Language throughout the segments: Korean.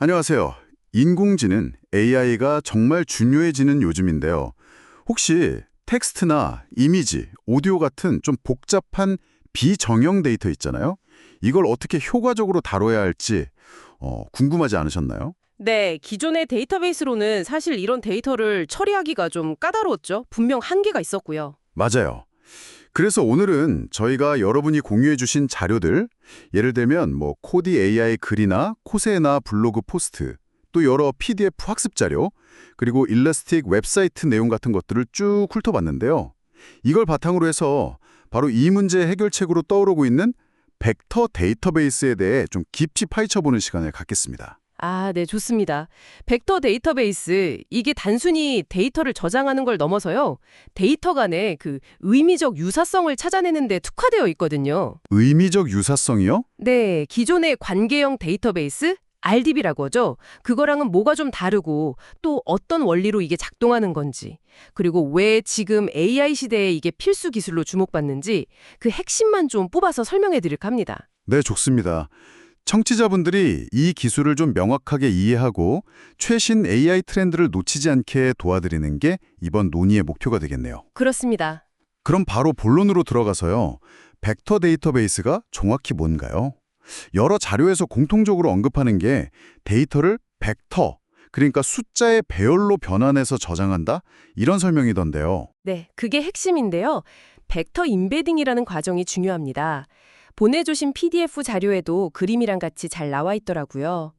안녕하세요. 인공지능 AI가 정말 중요해지는 요즘인데요. 혹시 텍스트나 이미지, 오디오 같은 좀 복잡한 비정형 데이터 있잖아요. 이걸 어떻게 효과적으로 다뤄야 할지 궁금하지 않으셨나요? 네, 기존의 데이터베이스로는 사실 이런 데이터를 처리하기가 좀 까다로웠죠. 분명 한계가 있었고요. 맞아요. 그래서 오늘은 저희가 여러분이 공유해 주신 자료들, 예를 들면 코디 AI 글이나 코세나 블로그 포스트, 또 여러 PDF 학습 자료, 그리고 일러스틱 웹사이트 내용 같은 것들을 쭉 훑어봤는데요. 이걸 바탕으로 해서 바로 이 문제 해결책으로 떠오르고 있는 벡터 데이터베이스에 대해 좀 깊이 파헤쳐보는 시간을 갖겠습니다. 아, 네, 좋습니다. 벡터 데이터베이스, 이게 단순히 데이터를 저장하는 걸 넘어서요. 데이터 간의 그 의미적 유사성을 찾아내는 데 특화되어 있거든요. 의미적 유사성이요? 네, 기존의 관계형 데이터베이스, RDB라고 하죠. 그거랑은 뭐가 좀 다르고 또 어떤 원리로 이게 작동하는 건지, 그리고 왜 지금 AI 시대에 이게 필수 기술로 주목받는지 그 핵심만 좀 뽑아서 설명해 드릴까 합니다. 네, 좋습니다. 청취자분들이 이 기술을 좀 명확하게 이해하고 최신 AI 트렌드를 놓치지 않게 도와드리는 게 이번 논의의 목표가 되겠네요. 그렇습니다. 그럼 바로 본론으로 들어가서요. 벡터 데이터베이스가 정확히 뭔가요? 여러 자료에서 공통적으로 언급하는 게 데이터를 벡터, 그러니까 숫자의 배열로 변환해서 저장한다? 이런 설명이던데요. 네, 그게 핵심인데요. 벡터 임베딩이라는 과정이 중요합니다. 보내주신 PDF 자료에도 그림이랑 같이 잘 나와 있더라고요.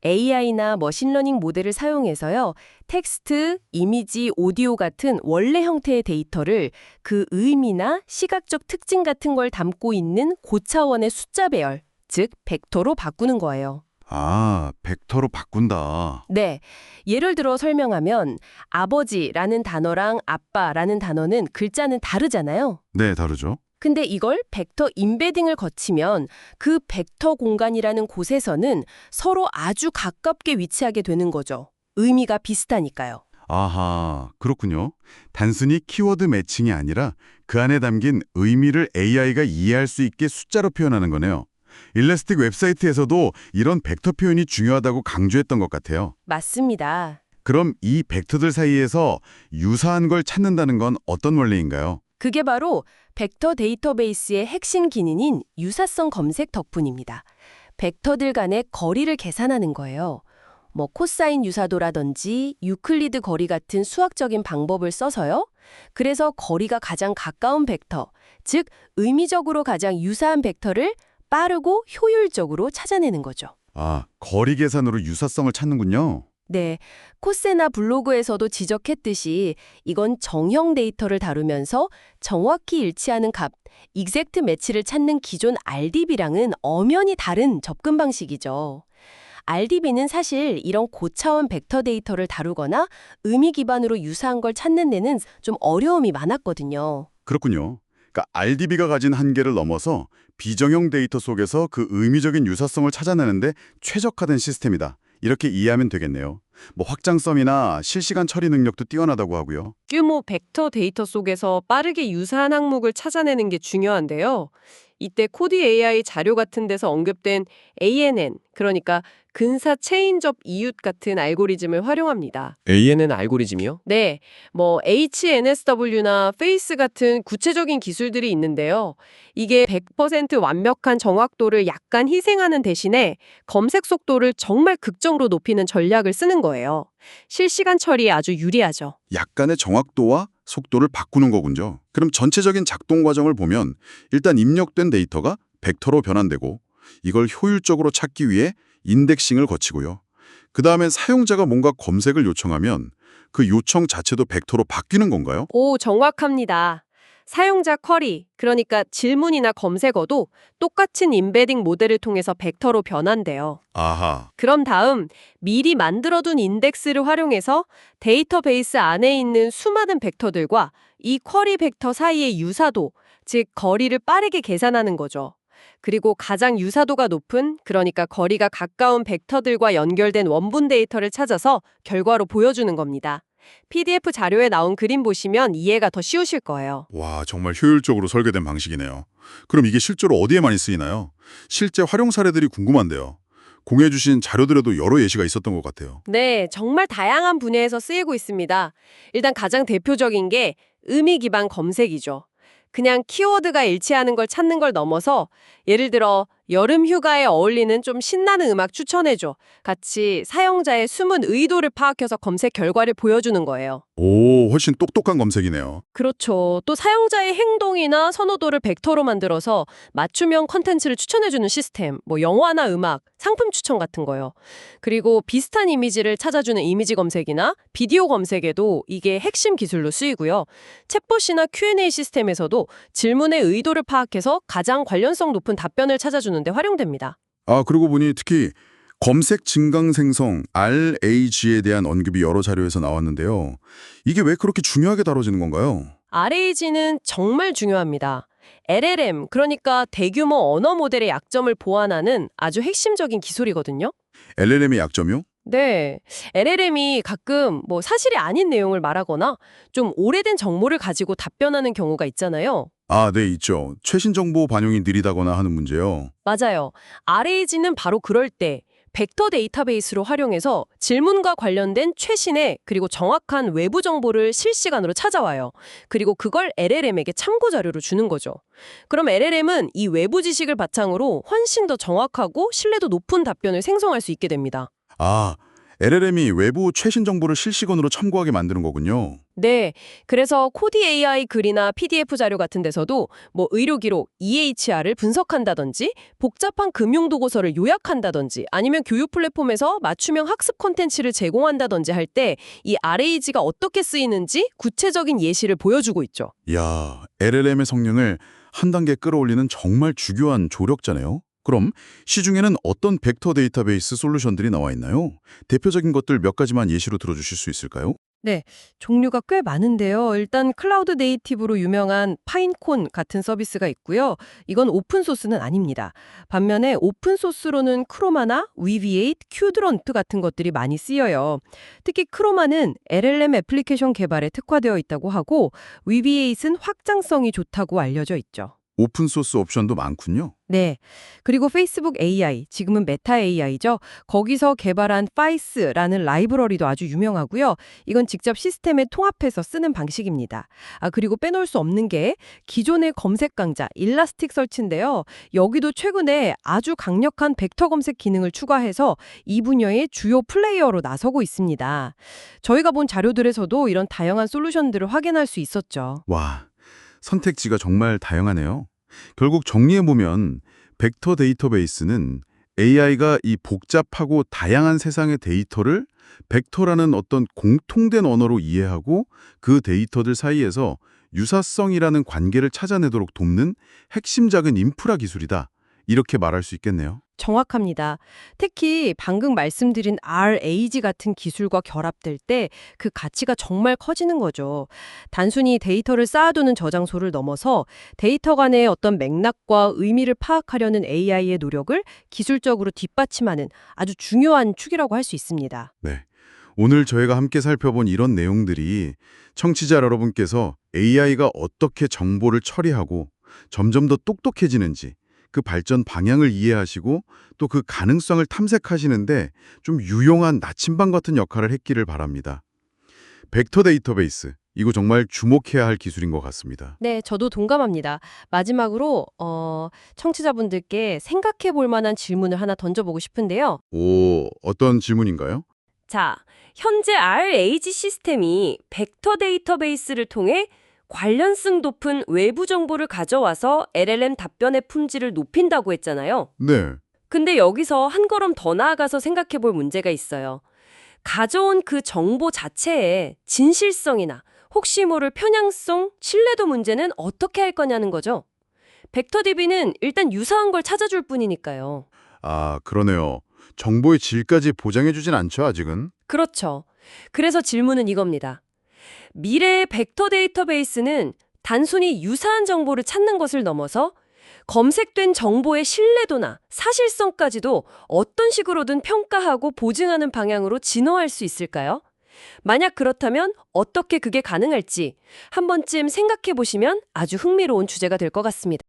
AI나 머신러닝 모델을 사용해서요. 텍스트, 이미지, 오디오 같은 원래 형태의 데이터를 그 의미나 시각적 특징 같은 걸 담고 있는 고차원의 숫자 배열, 즉 벡터로 바꾸는 거예요. 아, 벡터로 바꾼다. 네. 예를 들어 설명하면 아버지라는 단어랑 아빠라는 단어는 글자는 다르잖아요. 네, 다르죠. 근데 이걸 벡터 임베딩을 거치면 그 벡터 공간이라는 곳에서는 서로 아주 가깝게 위치하게 되는 거죠. 의미가 비슷하니까요. 아하, 그렇군요. 단순히 키워드 매칭이 아니라 그 안에 담긴 의미를 AI가 이해할 수 있게 숫자로 표현하는 거네요. 일러스틱 웹사이트에서도 이런 벡터 표현이 중요하다고 강조했던 것 같아요. 맞습니다. 그럼 이 벡터들 사이에서 유사한 걸 찾는다는 건 어떤 원리인가요? 그게 바로 벡터 데이터베이스의 핵심 기능인 유사성 검색 덕분입니다. 벡터들 간의 거리를 계산하는 거예요. 코사인 유사도라든지 유클리드 거리 같은 수학적인 방법을 써서요. 그래서 거리가 가장 가까운 벡터, 즉 의미적으로 가장 유사한 벡터를 빠르고 효율적으로 찾아내는 거죠. 아, 거리 계산으로 유사성을 찾는군요. 네, 코세나 블로그에서도 지적했듯이 이건 정형 데이터를 다루면서 정확히 일치하는 값, 익젝트 매치를 찾는 기존 RDB랑은 엄연히 다른 접근 방식이죠. RDB는 사실 이런 고차원 벡터 데이터를 다루거나 의미 기반으로 유사한 걸 찾는 데는 좀 어려움이 많았거든요. 그렇군요. 그러니까 RDB가 가진 한계를 넘어서 비정형 데이터 속에서 그 의미적인 유사성을 찾아내는데 최적화된 시스템이다. 이렇게 이해하면 되겠네요. 확장성이나 실시간 처리 능력도 뛰어나다고 하고요. 규모 벡터 데이터 속에서 빠르게 유사한 항목을 찾아내는 게 중요한데요. 이때 코디 AI 자료 같은 데서 언급된 ANN, 그러니까 근사 체인접 이웃 같은 알고리즘을 활용합니다. ANN 알고리즘이요? 네, HNSW나 페이스 같은 구체적인 기술들이 있는데요. 이게 100% 완벽한 정확도를 약간 희생하는 대신에 검색 속도를 정말 극적으로 높이는 전략을 쓰는 거예요. 실시간 처리에 아주 유리하죠. 약간의 정확도와 속도를 바꾸는 거군요. 그럼 전체적인 작동 과정을 보면 일단 입력된 데이터가 벡터로 변환되고 이걸 효율적으로 찾기 위해 인덱싱을 거치고요. 그 다음에 사용자가 뭔가 검색을 요청하면 그 요청 자체도 벡터로 바뀌는 건가요? 오, 정확합니다. 사용자 쿼리, 그러니까 질문이나 검색어도 똑같은 임베딩 모델을 통해서 벡터로 변환돼요. 아하, 그럼 다음 미리 만들어둔 인덱스를 활용해서 데이터베이스 안에 있는 수많은 벡터들과 이 쿼리 벡터 사이의 유사도, 즉 거리를 빠르게 계산하는 거죠. 그리고 가장 유사도가 높은, 그러니까 거리가 가까운 벡터들과 연결된 원본 데이터를 찾아서 결과로 보여주는 겁니다. PDF 자료에 나온 그림 보시면 이해가 더 쉬우실 거예요. 와, 정말 효율적으로 설계된 방식이네요. 그럼 이게 실제로 어디에 많이 쓰이나요? 실제 활용 사례들이 궁금한데요. 공유해 주신 자료들에도 여러 예시가 있었던 것 같아요. 네, 정말 다양한 분야에서 쓰이고 있습니다. 일단 가장 대표적인 게 의미 기반 검색이죠. 그냥 키워드가 일치하는 걸 찾는 걸 넘어서 예를 들어 여름 휴가에 어울리는 좀 신나는 음악 추천해줘. 같이 사용자의 숨은 의도를 파악해서 검색 결과를 보여주는 거예요. 오, 훨씬 똑똑한 검색이네요. 그렇죠. 또 사용자의 행동이나 선호도를 벡터로 만들어서 맞춤형 컨텐츠를 추천해주는 시스템, 뭐 영화나 음악, 상품 추천 같은 거요. 그리고 비슷한 이미지를 찾아주는 이미지 검색이나 비디오 검색에도 이게 핵심 기술로 쓰이고요. 챗봇이나 Q&A 시스템에서도 질문의 의도를 파악해서 가장 관련성 높은 답변을 찾아주는 데 활용됩니다. 아, 그러고 보니 특히 검색 증강생성 RAG에 대한 언급이 여러 자료에서 나왔는데요. 이게 왜 그렇게 중요하게 다뤄지는 건가요? RAG는 정말 중요합니다. LLM, 그러니까 대규모 언어 모델의 약점을 보완하는 아주 핵심적인 기술이거든요. LLM의 약점이요? 네. LLM이 가끔 뭐 사실이 아닌 내용을 말하거나 좀 오래된 정보를 가지고 답변하는 경우가 있잖아요. 아, 네, 있죠. 최신 정보 반영이 느리다거나 하는 문제요. 맞아요. RAG는 바로 그럴 때 벡터 데이터베이스로 활용해서 질문과 관련된 최신의 그리고 정확한 외부 정보를 실시간으로 찾아와요. 그리고 그걸 LLM에게 참고 자료로 주는 거죠. 그럼 LLM은 이 외부 지식을 바탕으로 훨씬 더 정확하고 신뢰도 높은 답변을 생성할 수 있게 됩니다. 아, LLM이 외부 최신 정보를 실시간으로 참고하게 만드는 거군요. 네, 그래서 코디 AI 글이나 PDF 자료 같은 데서도 뭐 의료 기록, EHR을 분석한다든지 복잡한 금융 도고서를 요약한다든지 아니면 교육 플랫폼에서 맞춤형 학습 콘텐츠를 제공한다든지 할 때 이 RAG가 어떻게 쓰이는지 구체적인 예시를 보여주고 있죠. 이야, LLM의 성능을 한 단계 끌어올리는 정말 중요한 조력자네요. 그럼 시중에는 어떤 벡터 데이터베이스 솔루션들이 나와 있나요? 대표적인 것들 몇 가지만 예시로 들어주실 수 있을까요? 네, 종류가 꽤 많은데요. 일단 클라우드 네이티브로 유명한 파인콘 같은 서비스가 있고요. 이건 오픈소스는 아닙니다. 반면에 오픈소스로는 크로마나 위비에잇, 큐드런트 같은 것들이 많이 쓰여요. 특히 크로마는 LLM 애플리케이션 개발에 특화되어 있다고 하고 위비에잇은 확장성이 좋다고 알려져 있죠. 오픈소스 옵션도 많군요. 네. 그리고 페이스북 AI, 지금은 메타 AI죠. 거기서 개발한 파이스라는 라이브러리도 아주 유명하고요. 이건 직접 시스템에 통합해서 쓰는 방식입니다. 그리고 빼놓을 수 없는 게 기존의 검색 강자, 일라스틱 서치인데요. 여기도 최근에 아주 강력한 벡터 검색 기능을 추가해서 이 분야의 주요 플레이어로 나서고 있습니다. 저희가 본 자료들에서도 이런 다양한 솔루션들을 확인할 수 있었죠. 와, 선택지가 정말 다양하네요. 결국 정리해보면 벡터 데이터베이스는 AI가 이 복잡하고 다양한 세상의 데이터를 벡터라는 어떤 공통된 언어로 이해하고 그 데이터들 사이에서 유사성이라는 관계를 찾아내도록 돕는 핵심 작은 인프라 기술이다. 이렇게 말할 수 있겠네요. 정확합니다. 특히 방금 말씀드린 RAG 같은 기술과 결합될 때 그 가치가 정말 커지는 거죠. 단순히 데이터를 쌓아두는 저장소를 넘어서 데이터 간의 어떤 맥락과 의미를 파악하려는 AI의 노력을 기술적으로 뒷받침하는 아주 중요한 축이라고 할 수 있습니다. 네. 오늘 저희가 함께 살펴본 이런 내용들이 청취자 여러분께서 AI가 어떻게 정보를 처리하고 점점 더 똑똑해지는지 그 발전 방향을 이해하시고 또 그 가능성을 탐색하시는데 좀 유용한 나침반 같은 역할을 했기를 바랍니다. 벡터 데이터베이스, 이거 정말 주목해야 할 기술인 것 같습니다. 네, 저도 동감합니다. 마지막으로 청취자분들께 생각해 볼 만한 질문을 하나 던져보고 싶은데요. 오, 어떤 질문인가요? 자, 현재 RAG 시스템이 벡터 데이터베이스를 통해 관련성 높은 외부 정보를 가져와서 LLM 답변의 품질을 높인다고 했잖아요. 네. 근데 여기서 한 걸음 더 나아가서 생각해 볼 문제가 있어요. 가져온 그 정보 자체의 진실성이나 혹시 모를 편향성, 신뢰도 문제는 어떻게 할 거냐는 거죠. 벡터DB는 일단 유사한 걸 찾아줄 뿐이니까요. 아, 그러네요. 정보의 질까지 보장해주진 않죠, 아직은. 그렇죠. 그래서 질문은 이겁니다. 미래의 벡터 데이터베이스는 단순히 유사한 정보를 찾는 것을 넘어서 검색된 정보의 신뢰도나 사실성까지도 어떤 식으로든 평가하고 보증하는 방향으로 진화할 수 있을까요? 만약 그렇다면 어떻게 그게 가능할지 한 번쯤 생각해 보시면 아주 흥미로운 주제가 될 것 같습니다.